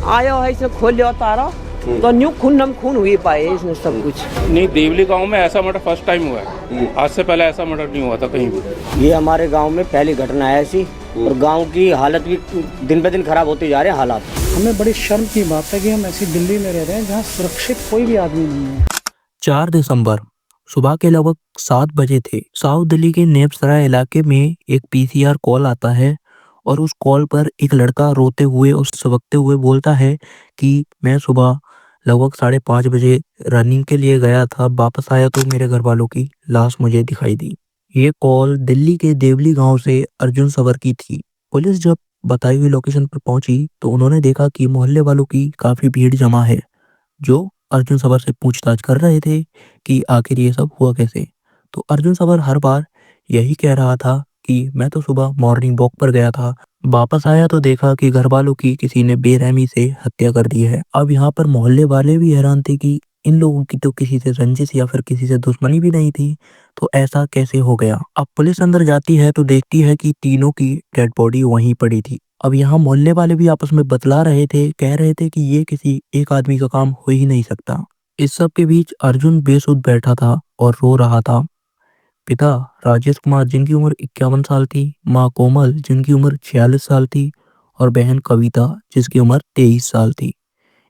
आया है इसने खोल लिया तारा तो न्यू खून नम खून हुई पाए इसने सब कुछ। नहीं, देवली गांव में ऐसा मर्डर फर्स्ट टाइम हुआ है। आज से पहले ऐसा मर्डर नहीं हुआ था कहीं भी। ये हमारे गांव में पहली घटना है ऐसी, और गांव की हालत भी दिन पे दिन खराब होती जा रहे हैं हालात। हमें बड़ी शर्म की बात है कि हम ऐसी दिल्ली में रह रहे हैं जहाँ सुरक्षित कोई भी आदमी नहीं है। 4 दिसंबर सुबह के लगभग 7 बजे थे। साउथ दिल्ली के नेपसराय इलाके में एक पीसीआर कॉल आता है और उस कॉल पर एक लड़का रोते हुए और सबकते हुए बोलता है कि मैं सुबह लगभग 5:30 बजे रनिंग के लिए गया था, वापस आया तो मेरे घर वालों की लाश मुझे दिखाई दी। ये कॉल दिल्ली के देवली गांव से अर्जुन सवर की थी। पुलिस जब बताई हुई लोकेशन पर पहुंची तो उन्होंने देखा कि मोहल्ले वालों की काफी भीड़ जमा है, जो अर्जुन सवर से पूछताछ कर रहे थे कि आखिर ये सब हुआ कैसे। तो अर्जुन सवर हर बार यही कह रहा था कि मैं तो सुबह मॉर्निंग वॉक पर गया था, वापस आया तो देखा कि घर वालों की किसी ने बेरहमी से हत्या कर दी है। अब यहाँ पर मोहल्ले वाले भी हैरान थे कि इन लोगों की तो किसी से रंजिश या फिर किसी से दुश्मनी भी नहीं थी, तो ऐसा कैसे हो गया। अब पुलिस अंदर जाती है तो देखती है कि तीनों की डेड बॉडी वहीं पड़ी थी। अब यहाँ मोहल्ले वाले भी आपस में बतला रहे थे, कह रहे थे कि ये किसी एक आदमी का काम हो ही नहीं सकता। इस सब के बीच अर्जुन बेसुध बैठा था और रो रहा था। पिता राजेश कुमार जिनकी उम्र 51 साल थी, माँ कोमल जिनकी उम्र 46 साल थी और बहन कविता जिसकी उम्र 23 साल थी।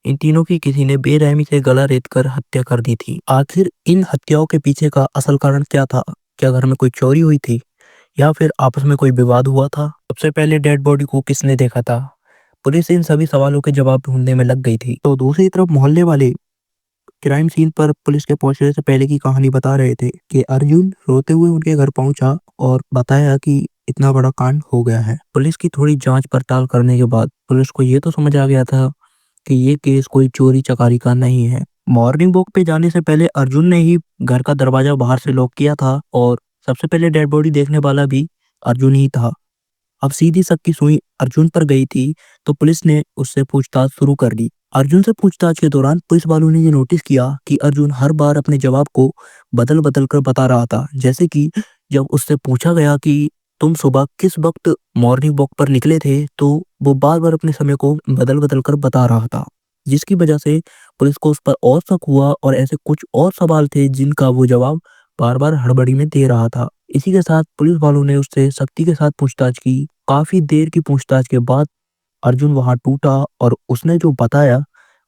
इन तीनों की किसी ने बेरहमी से गला रेत कर हत्या कर दी थी। आखिर इन हत्याओं के पीछे का असल कारण क्या था? क्या घर में कोई चोरी हुई थी या फिर आपस में कोई विवाद हुआ था? सबसे पहले डेड बॉडी को किसने देखा था? पुलिस इन सभी सवालों के जवाब ढूंढने में लग गई थी। तो दूसरी तरफ मोहल्ले वाले क्राइम सीन पर पुलिस के पहुंचने से पहले की कहानी बता रहे थे कि अर्जुन रोते हुए उनके घर पहुंचा और बताया कि इतना बड़ा कांड हो गया है। पुलिस की थोड़ी जांच पड़ताल करने के बाद पुलिस को ये तो समझ आ गया था कि ये केस कोई चोरी चकारी का नहीं है। मॉर्निंग वॉक पे जाने से पहले अर्जुन ने ही घर का दरवाजा बाहर से लॉक किया था और सबसे पहले डेड बॉडी देखने वाला भी अर्जुन ही था। अब सीधी शक की सुई अर्जुन पर गई थी तो पुलिस ने उससे पूछताछ शुरू कर दी। अर्जुन से पूछताछ के दौरान पुलिस वालों ने ये नोटिस किया कि अर्जुन हर बार अपने जवाब को बदल बदल कर बता रहा था। जैसे कि जब उससे पूछा गया कि तुम सुबह किस वक्त मॉर्निंग वॉक पर निकले थे, तो वो बार बार अपने समय को बदल बदल कर बता रहा था, जिसकी वजह से पुलिस को उस पर और शक हुआ और ऐसे कुछ और सवाल थे जिनका वो जवाब बार बार हड़बड़ी में दे रहा था। इसी के साथ पुलिस वालों ने उससे सख्ती के साथ पूछताछ की। काफी देर की पूछताछ के बाद अर्जुन वहां टूटा और उसने जो बताया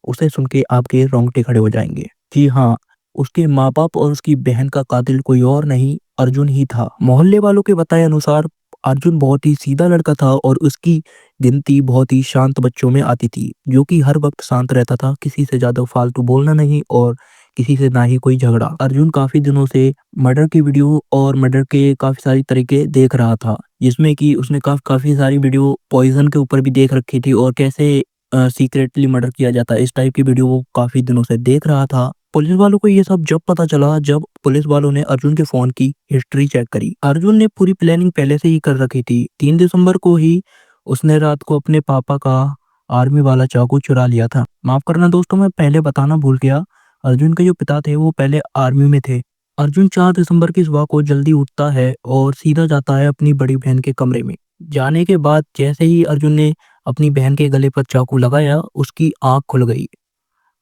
उसे सुन के आपके रोंगटे खड़े हो जाएंगे। जी हाँ, उसके माँ बाप और उसकी बहन का कातिल कोई और नहीं, अर्जुन ही था। मोहल्ले वालों के बताए अनुसार अर्जुन बहुत ही सीधा लड़का था और उसकी गिनती बहुत ही शांत बच्चों में आती थी, जो कि हर वक्त शांत रहता था, किसी से ज्यादा फालतू बोलना नहीं और किसी से ना ही कोई झगड़ा। अर्जुन काफी दिनों से मर्डर की वीडियो और मर्डर के काफी सारी तरीके देख रहा था, जिसमें कि उसने काफी सारी वीडियो पॉइजन के ऊपर भी देख रखी थी और कैसे सीक्रेटली मर्डर किया जाता है, इस टाइप की वीडियो वो काफी दिनों से देख रहा था। पुलिस वालों को ये सब जब पता चला, जब पुलिस वालों ने अर्जुन के फोन की हिस्ट्री चेक करी। अर्जुन ने पूरी प्लानिंग पहले से ही कर रखी थी। 3 दिसंबर को ही उसने रात को अपने पापा का आर्मी वाला चाकू चुरा लिया था। माफ करना दोस्तों, मैं पहले बताना भूल गया, अर्जुन के जो पिता थे वो पहले आर्मी में थे। अर्जुन 4 दिसंबर की सुबह को जल्दी उठता है और सीधा जाता है अपनी बड़ी बहन के कमरे में। जाने के बाद जैसे ही अर्जुन ने अपनी बहन के गले पर चाकू लगाया, उसकी आंख खुल गई।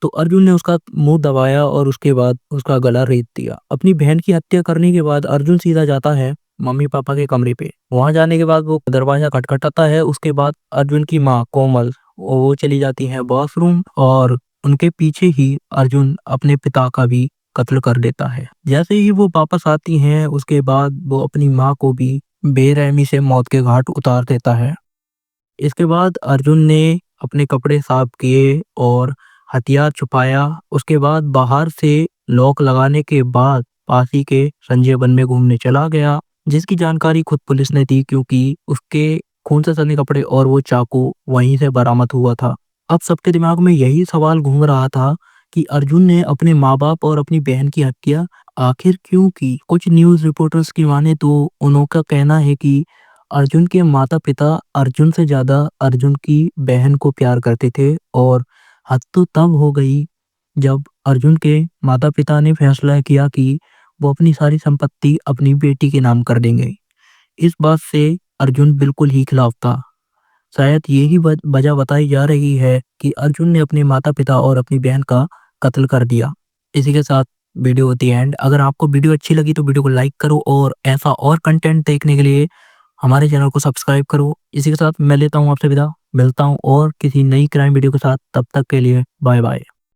तो अर्जुन ने उसका मुंह दबाया और उसके बाद उसका गला रेत दिया। अपनी बहन की हत्या करने के बाद अर्जुन सीधा जाता है मम्मी पापा के कमरे पे। वहां जाने के बाद वो दरवाजा खटखटाता है। उसके बाद अर्जुन की माँ कोमल वो चली जाती है वॉशरूम और उनके पीछे ही अर्जुन अपने पिता का भी कत्ल कर देता है। जैसे ही वो वापस आती हैं, उसके बाद वो अपनी माँ को भी बेरहमी से मौत के घाट उतार देता है। इसके बाद अर्जुन ने अपने कपड़े साफ किए और हथियार छुपाया। उसके बाद बाहर से लॉक लगाने के बाद पास ही के संजय वन में घूमने चला गया, जिसकी जानकारी खुद पुलिस ने दी क्योंकि उसके खून से सने कपड़े और वो चाकू वहीं से बरामद हुआ था। अब सबके दिमाग में यही सवाल घूम रहा था कि अर्जुन ने अपने माँ बाप और अपनी बहन की हत्या आखिर क्यों की। कुछ न्यूज रिपोर्टर्स की माने तो उनका कहना है कि अर्जुन के माता पिता अर्जुन से ज्यादा अर्जुन की बहन को प्यार करते थे और हद तो तब हो गई जब अर्जुन के माता पिता ने फैसला किया कि वो अपनी सारी संपत्ति अपनी बेटी के नाम कर देंगे। इस बात से अर्जुन बिल्कुल ही खिलाफ था। शायद यही वजह बताई जा रही है कि अर्जुन ने अपने माता पिता और अपनी बहन का कत्ल कर दिया। इसी के साथ वीडियो होती है एंड। अगर आपको वीडियो अच्छी लगी तो वीडियो को लाइक करो और ऐसा और कंटेंट देखने के लिए हमारे चैनल को सब्सक्राइब करो। इसी के साथ मैं लेता हूँ आपसे विदा, मिलता हूँ और किसी नई क्राइम वीडियो के साथ। तब तक के लिए बाय बाय।